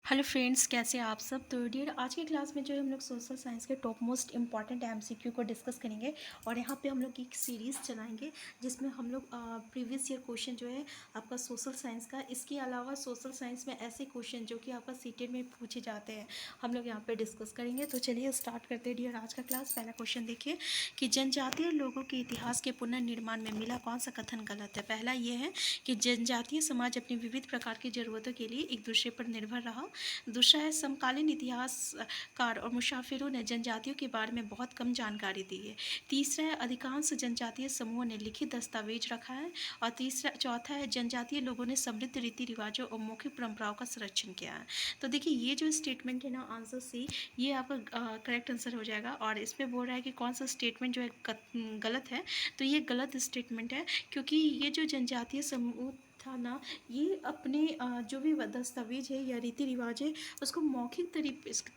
Hello friends, कैसे हैं आप सब। तो डियर, आज की क्लास में जो है हम लोग सोशल साइंस के टॉप मोस्ट इंपॉर्टेंट एमसीक्यू को डिस्कस करेंगे। और यहाँ पे हम लोग एक सीरीज़ चलाएंगे जिसमें हम लोग प्रीवियस ईयर क्वेश्चन जो है आपका सोशल साइंस का, इसके अलावा सोशल साइंस में ऐसे क्वेश्चन जो कि आपका सीटेट में पूछे जाते हैं हम लोग यहाँ पे डिस्कस करेंगे। तो चलिए स्टार्ट करते हैं डियर आज का क्लास। पहला क्वेश्चन देखिए कि जनजातीय लोगों के इतिहास के पुनर्निर्माण में मिला कौन सा कथन गलत है। पहला ये है कि जनजातीय समाज अपनी विविध प्रकार की ज़रूरतों के लिए एक दूसरे पर निर्भर रहा। दूसरा है समकालीन इतिहासकार और मुसाफिरों ने जनजातियों के बारे में बहुत कम जानकारी दी है। तीसरा है अधिकांश जनजातीय समूहों ने लिखित दस्तावेज रखा है। और चौथा है जनजातीय लोगों ने समृद्ध रीति रिवाजों और मौखिक परंपराओं का संरक्षण किया है। तो देखिए ये जो स्टेटमेंट है ना, आंसर सी, ये आपका करेक्ट आंसर हो जाएगा। और इस पर बोल रहा है कि कौन सा स्टेटमेंट जो है गलत है। तो ये गलत स्टेटमेंट है, क्योंकि ये जो जनजातीय समूह था ना, ये अपने जो भी दस्तावेज है या रीति रिवाज है उसको मौखिक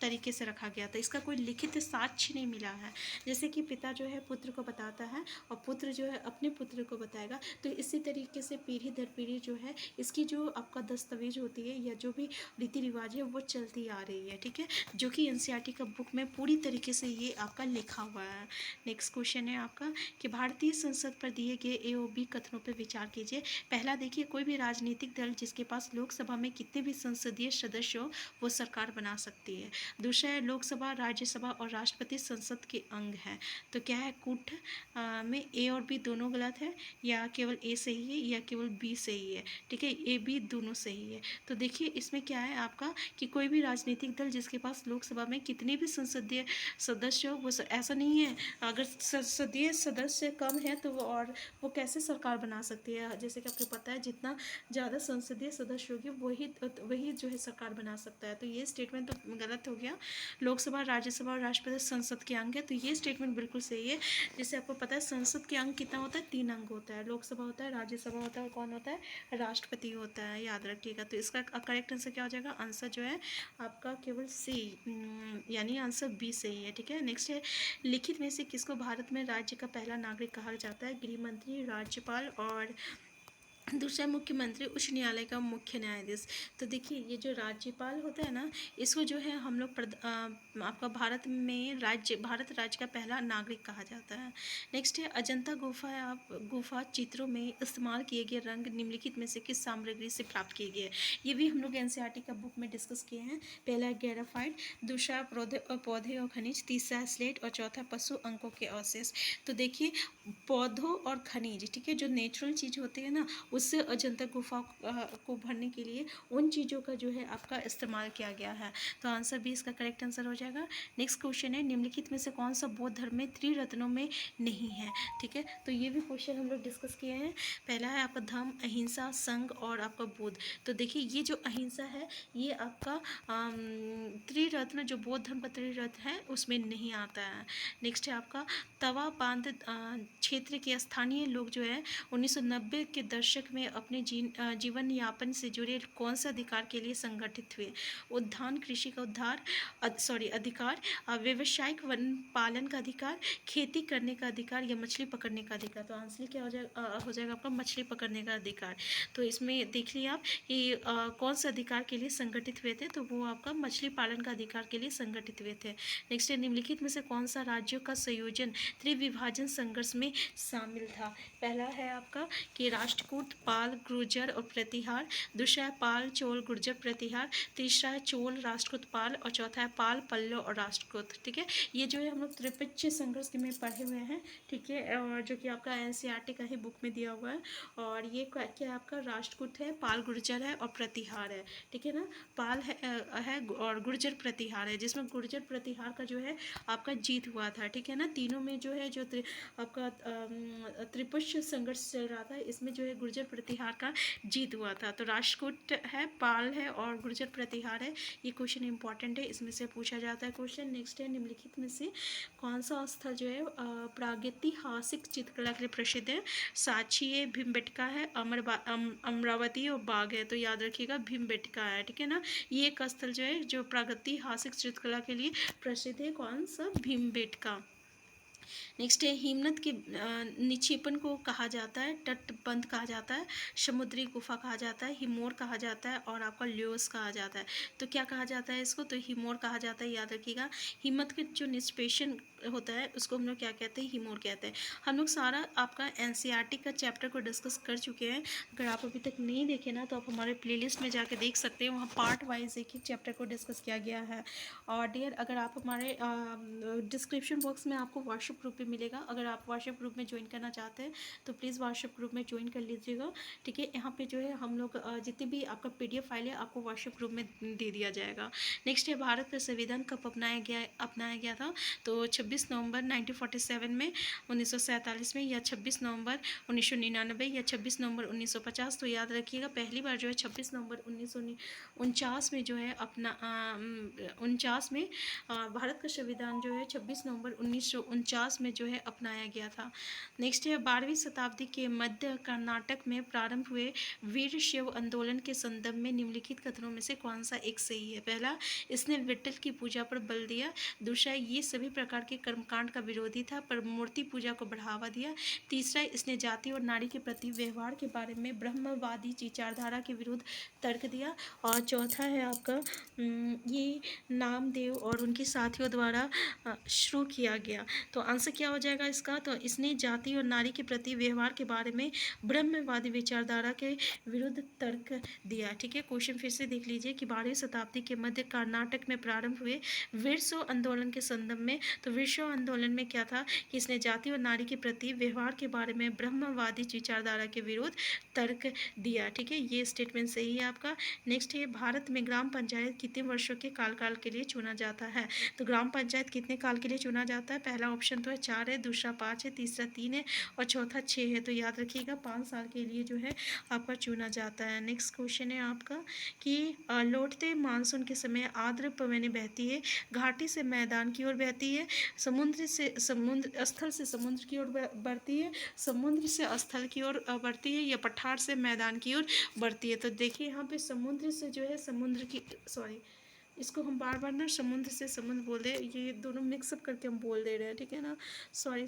तरीके से रखा गया था। इसका कोई लिखित साक्ष्य नहीं मिला है। जैसे कि पिता जो है पुत्र को बताता है और पुत्र जो है अपने पुत्र को बताएगा, तो इसी तरीके से पीढ़ी दर पीढ़ी जो है इसकी जो आपका दस्तावेज होती है या जो भी रीति रिवाज है वो चलती आ रही है। ठीक है, जो कि एनसीईआरटी का बुक में पूरी तरीके से ये आपका लिखा हुआ है। नेक्स्ट क्वेश्चन है आपका कि भारतीय संसद पर दिए गए ए और बी कथनों पर विचार कीजिए। पहला देखिए, कोई भी राजनीतिक दल जिसके पास लोकसभा में कितने भी संसदीय सदस्य हो वो सरकार बना सकती है। दूसरा है लोकसभा, राज्यसभा और राष्ट्रपति संसद के अंग हैं। तो क्या है, कूट में ए और बी दोनों गलत है, या केवल ए सही है या केवल बी सही है। ठीक है, ए बी दोनों सही है। तो देखिए इसमें क्या है आपका कि कोई भी राजनीतिक दल जिसके पास लोकसभा में कितने भी संसदीय सदस्य हो वो ऐसा नहीं है। अगर संसदीय सदस्य कम है तो वो कैसे सरकार बना सकती है। जैसे कि आपको पता है जितना ज़्यादा संसदीय सदस्य होगी वही जो है सरकार बना सकता है। तो ये स्टेटमेंट तो गलत हो गया। लोकसभा, राज्यसभा और राष्ट्रपति संसद के अंग है, तो ये स्टेटमेंट बिल्कुल सही है। जैसे आपको पता है संसद के अंग कितना होता है, 3 अंग होता है। लोकसभा होता है, राज्यसभा होता है और कौन होता है, राष्ट्रपति होता है, याद रखिएगा। तो इसका करेक्ट आंसर क्या हो जाएगा, आंसर जो है आपका केवल सी, यानी आंसर बी सही है। ठीक है, नेक्स्ट है लिखित में से किसको भारत में राज्य का पहला नागरिक कहा जाता है। गृह मंत्री, राज्यपाल और दूसरा मुख्यमंत्री, उच्च न्यायालय का मुख्य न्यायाधीश। तो देखिए ये जो राज्यपाल होता है ना, इसको जो है हम लोग आपका भारत राज्य का पहला नागरिक कहा जाता है। नेक्स्ट है अजंता गुफा चित्रों में इस्तेमाल किए गए रंग निम्नलिखित में से किस सामग्री से प्राप्त किए गए। ये भी हम लोग एनसीईआरटी का बुक में डिस्कस किए हैं। पहला है ग्रेफाइट, दूसरा पौधे और खनिज, तीसरा स्लेट और चौथा पशु अंकों के अवशेष। तो देखिए पौधों और खनिज, ठीक है, जो नेचुरल चीज़ होती है ना, उससे अजंता गुफा को भरने के लिए उन चीज़ों का जो है आपका इस्तेमाल किया गया है। तो आंसर बी इसका करेक्ट आंसर हो जाएगा। नेक्स्ट क्वेश्चन है निम्नलिखित में से कौन सा बौद्ध धर्म में त्रिरत्नों में नहीं है। ठीक है, तो ये भी क्वेश्चन हम लोग डिस्कस किए हैं। पहला है आपका धम्म, अहिंसा, संघ और आपका बुद्ध। तो देखिए ये जो अहिंसा है ये आपका त्रिरत्न, जो बौद्ध धर्म का त्रिरत्न है उसमें नहीं आता है। नेक्स्ट है आपका तवा बांध क्षेत्र के स्थानीय लोग जो है 1990 के दशक में अपने जीवन यापन से जुड़े कौन से अधिकार के लिए संगठित हुए। उद्यान कृषि का अधिकार, व्यावसायिक वन पालन का अधिकार, खेती करने का अधिकार या मछली पकड़ने का अधिकार। तो आंसर क्या हो जाएगा आपका मछली पकड़ने का अधिकार। तो इसमें देख लिया आप कि कौन से अधिकार के लिए संगठित हुए थे, तो वो आपका मछली पालन का अधिकार के लिए संगठित हुए थे। नेक्स्ट है निम्नलिखित में से कौन सा राज्यों का संयोजन त्रिविभाजन संघर्ष में शामिल था। पहला है आपका कि राष्ट्रकूट, पाल, गुर्जर और प्रतिहार, दूसरा है पाल, चोल, गुर्जर, प्रतिहार, तीसरा है चोल, राष्ट्रकूट, पाल और चौथा है पाल, पल्लव और राष्ट्रकूट। ठीक है, ये जो है हम लोग त्रिपक्षीय संघर्ष में पढ़े हुए हैं। ठीक है, और जो कि आपका एनसीईआरटी का ही बुक में दिया हुआ है। और ये क्या आपका राष्ट्रकूट है, पाल, गुर्जर है और प्रतिहार है। ठीक है ना, पाल है और गुर्जर प्रतिहार है, जिसमें गुर्जर प्रतिहार का जो है आपका जीत हुआ था। ठीक है ना, तीनों में जो है जो आपका त्रिपक्षीय संघर्ष चल रहा था, इसमें जो है गुर्जर प्रतिहार का जीत हुआ था। तो राष्ट्रकूट है, पाल है और गुर्जर प्रतिहार है। ये क्वेश्चन इंपॉर्टेंट है, इसमें से पूछा जाता है क्वेश्चन। नेक्स्ट है निम्नलिखित में से कौन सा स्थल जो है प्रागैतिहासिक चित्रकला के लिए प्रसिद्ध है। साक्षी है, भीमबेटका है, अमरावती और बाग है। तो याद रखिएगा भीमबेटका है। ठीक है ना, ये एक स्थल जो है जो प्रागैतिहासिक चित्रकला के लिए प्रसिद्ध है, कौन सा, भीमबेटका। नेक्स्ट है हिमनद के निक्षेपण को कहा जाता है, तटबंध कहा जाता है, समुद्री गुफा कहा जाता है, हिमोर कहा जाता है और आपका ल्योस कहा जाता है। तो क्या कहा जाता है इसको? तो हिमोर कहा जाता है, याद रखिएगा। हिम्मत के जो निष्पेषण होता है उसको हम लोग क्या कहते हैं? हिमोर कहते हैं। हम लोग सारा आपका एनसीईआरटी का चैप्टर को डिस्कस कर चुके हैं। अगर आप अभी तक नहीं देखे ना तो आप हमारे प्लेलिस्ट में जाके देख सकते हैं, वहाँ पार्ट वाइज एक एक चैप्टर को डिस्कस किया गया है। और डियर, अगर आप हमारे डिस्क्रिप्शन बॉक्स में आपको व्हाट्सएप ग्रुप भी मिलेगा। अगर आप व्हाट्सएप ग्रुप में ज्वाइन करना चाहते हैं तो प्लीज़ व्हाट्सएप ग्रुप में ज्वाइन कर लीजिएगा, ठीक है। यहाँ पे जो है हम लोग जितनी भी आपका पीडीएफ फाइल है आपको व्हाट्सएप ग्रुप में दे दिया जाएगा। नेक्स्ट है भारत का संविधान कब अपनाया गया था? तो 26 नवंबर 1947 में, 1947 में, या 26 नवंबर 1999, या 26 नवंबर 1950। तो याद रखिएगा पहली बार जो है 26 नवंबर 1949 में जो है अपना 49 में भारत का संविधान जो है 26 नवंबर 1949 में जो है अपनाया गया था। नेक्स्ट है 12वीं शताब्दी के मध्य कर्नाटक में प्रारंभ हुए वीर शैव आंदोलन के संदर्भ में निम्नलिखित कथनों में से कौन सा एक सही है? पहला, इसने विट्ठल की पूजा पर बल दिया। दूसरा, ये सभी प्रकार के कर्मकांड का विरोधी था पर मूर्ति पूजा को बढ़ावा दिया। तीसरा, इसने जाति और नारी के प्रति व्यवहार के बारे में ब्रह्मवादी विचारधारा के विरुद्ध तर्क दिया। और चौथा है आपका ये नामदेव और उनके साथियों द्वारा शुरू किया गया। तो आंसर क्या हो जाएगा इसका? तो इसने जाति और नारी के प्रति व्यवहार के बारे में ब्रह्मवादी विचारधारा के विरुद्ध तर्क दिया, ठीक है। क्वेश्चन फिर से देख लीजिए कि 12वीं शताब्दी के मध्य कर्नाटक में प्रारंभ हुए वीरशैव आंदोलन के संदर्भ में, तो वीरशैव आंदोलन में क्या था कि इसने जाति और नारी के प्रति व्यवहार के बारे में ब्रह्मवादी विचारधारा के विरुद्ध तर्क दिया, ठीक है। ये स्टेटमेंट सही है आपका। नेक्स्ट है भारत में ग्राम पंचायत कितने वर्षों के काल के लिए चुना जाता है? तो ग्राम पंचायत कितने काल के लिए चुना जाता है? पहला ऑप्शन तो है 4 है, दूसरा 5 है, तीसरा 3 है और चौथा 6 है। तो याद रखिएगा 5 साल के लिए जो है आपका चुना जाता है। नेक्स्ट क्वेश्चन है आपका कि लौटते मानसून के समय आर्द्र पवनें बहती है, घाटी से मैदान की ओर बहती है, स्थल से समुद्र की ओर बढ़ती है, समुद्र से स्थल की ओर बढ़ती है, या पठार से मैदान की ओर बढ़ती है। तो देखिए यहाँ पे समुद्र से जो है समुद्र की, सॉरी इसको हम बार बार ना समुद्र से समुद्र बोल दे, ये दोनों मिक्सअप करके हम बोल दे रहे हैं, ठीक है ना। सॉरी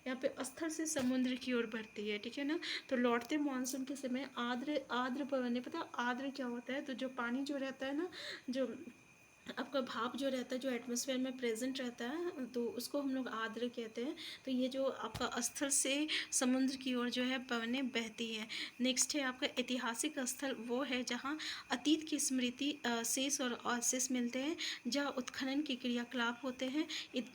यहाँ पे स्थल से समुद्र की ओर बढ़ती है, ठीक है ना। तो लौटते मानसून के समय आर्द्र पवनें, पता आर्द्र क्या होता है? तो जो पानी जो रहता है ना, जो आपका भाप जो रहता है, जो एटमॉस्फेयर में प्रेजेंट रहता है, तो उसको हम लोग आर्द्र कहते हैं। तो ये जो आपका स्थल से समुद्र की ओर जो है पवनें बहती हैं। नेक्स्ट है आपका ऐतिहासिक स्थल वो है जहाँ अतीत की स्मृति शेष और अवशेष मिलते हैं, जहाँ उत्खनन के क्रियाकलाप होते हैं।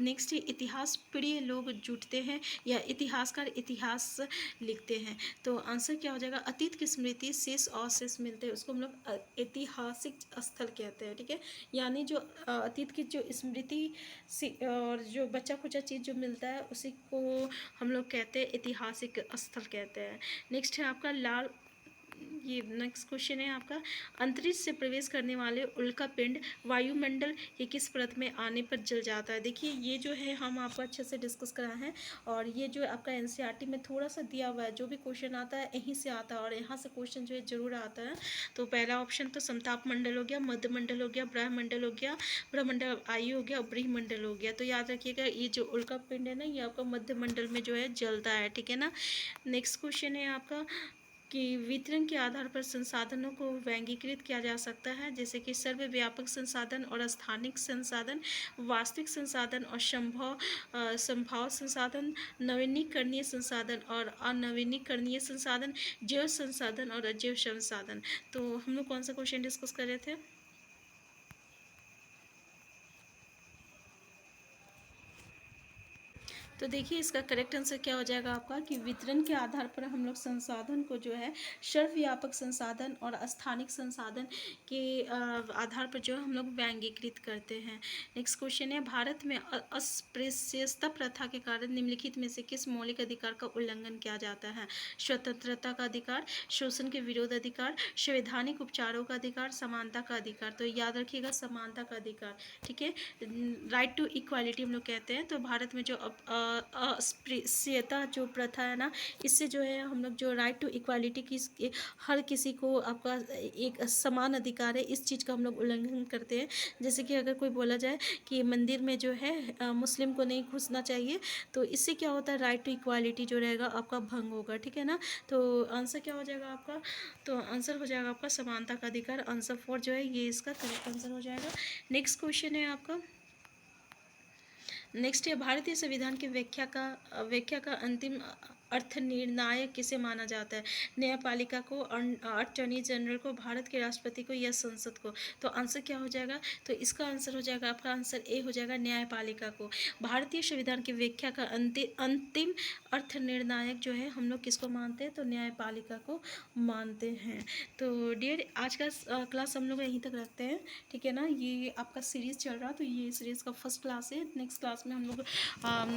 नेक्स्ट है इतिहास प्रिय लोग जुटते हैं या इतिहासकार इतिहास लिखते हैं। तो आंसर क्या हो जाएगा? अतीत की स्मृति शेष अवशेष मिलते हैं, उसको हम लोग ऐतिहासिक स्थल कहते हैं, ठीक है। यानी जो अतीत की जो स्मृति और जो बचा खुचा चीज़ जो मिलता है उसी को हम लोग कहते हैं ऐतिहासिक स्थल कहते हैं। नेक्स्ट है आपका ये नेक्स्ट क्वेश्चन है आपका अंतरिक्ष से प्रवेश करने वाले उल्का पिंड वायुमंडल के किस परत में आने पर जल जाता है? देखिए ये जो है हम आपको अच्छे से डिस्कस करा है, और ये जो आपका एनसीईआरटी में थोड़ा सा दिया हुआ है, जो भी क्वेश्चन आता है यहीं से आता है और यहाँ से क्वेश्चन जो है जरूर आता है। तो पहला ऑप्शन तो समताप मंडल हो गया, मध्य मंडल हो गया, ब्रह्मंडल हो गया, ब्रह्मंडल आयु हो गया और ब्रह्मंडल हो गया। तो याद रखिएगा ये जो उल्का पिंड है ना, ये आपका मध्य मंडल में जो है जलता है, ठीक है ना। नेक्स्ट क्वेश्चन है आपका कि वितरण के आधार पर संसाधनों को वर्गीकृत किया जा सकता है, जैसे कि सर्वव्यापक संसाधन और स्थानिक संसाधन, वास्तविक संसाधन और संभाव संसाधन, नवीनीकरणीय संसाधन और अनवीनीकरणीय संसाधन, जैव संसाधन और अजैव संसाधन। तो हम लोग कौन सा क्वेश्चन डिस्कस कर रहे थे? तो देखिए इसका करेक्ट आंसर क्या हो जाएगा आपका कि वितरण के आधार पर हम लोग संसाधन को जो है सर्वव्यापक संसाधन और स्थानिक संसाधन के आधार पर जो है हम लोग वर्गीकृत करते हैं। नेक्स्ट क्वेश्चन है भारत में अस्पृश्यता प्रथा के कारण निम्नलिखित में से किस मौलिक अधिकार का उल्लंघन किया जाता है? स्वतंत्रता का अधिकार, शोषण के विरोध अधिकार, संवैधानिक उपचारों का अधिकार, समानता का अधिकार। तो याद रखिएगा समानता का अधिकार, ठीक है। राइट टू इक्वालिटी हम लोग कहते हैं। तो भारत में जो अस्पृश्यता जो प्रथा है ना, इससे जो है हम लोग जो राइट टू इक्वालिटी की हर किसी को आपका एक समान अधिकार है, इस चीज़ का हम लोग उल्लंघन करते हैं। जैसे कि अगर कोई बोला जाए कि मंदिर में जो है मुस्लिम को नहीं घुसना चाहिए, तो इससे क्या होता है, राइट टू इक्वालिटी जो रहेगा आपका भंग होगा, ठीक है ना। तो आंसर क्या हो जाएगा आपका, तो आंसर हो जाएगा आपका समानता का अधिकार, आंसर 4 जो है ये इसका करेक्ट आंसर हो जाएगा। नेक्स्ट क्वेश्चन है आपका, नेक्स्ट है भारतीय संविधान की व्याख्या का अंतिम अर्थ निर्णायक किसे माना जाता है, न्यायपालिका को, अटॉर्नी जनरल को, भारत के राष्ट्रपति को या संसद को। तो आंसर क्या हो जाएगा, तो इसका आंसर हो जाएगा आपका आंसर ए हो जाएगा, न्यायपालिका को। भारतीय संविधान की व्याख्या का अंतिम अर्थ निर्णायक जो है हम लोग किसको मानते हैं, तो न्यायपालिका को मानते हैं। तो डियर आज का क्लास हम लोग यहीं तक रखते हैं, ठीक है ना। ये आपका सीरीज़ चल रहा, तो ये सीरीज़ का फर्स्ट क्लास है। नेक्स्ट क्लास में हम लोग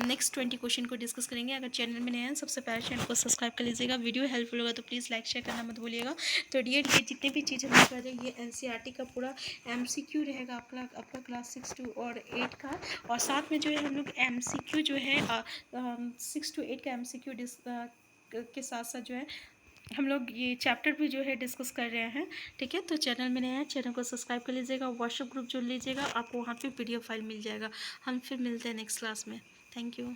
नेक्स्ट 20 क्वेश्चन को डिस्कस करेंगे। अगर चैनल में नए हैं सबसे पहले चैनल को सब्सक्राइब कर लीजिएगा। वीडियो हेल्पफुल होगा तो प्लीज़ लाइक शेयर करना मत भूलिएगा। तो डियर ये जितने भी चीज़ें हम कर रहे हैं, ये एनसीईआरटी का पूरा एमसीक्यू रहेगा आपका क्लास 6 to और 8 का, और साथ में जो है हम लोग एमसीक्यू जो है 6 to 8 का एमसीक्यू के साथ साथ जो है हम लोग ये चैप्टर भी जो है डिस्कस कर रहे हैं, ठीक है। तो चैनल में नया है, चैनल को सब्सक्राइब कर लीजिएगा, व्हाट्सएप ग्रुप जुड़ लीजिएगा, आपको वहाँ पे पीडीएफ फाइल मिल जाएगा। हम फिर मिलते हैं नेक्स्ट क्लास में। Thank you.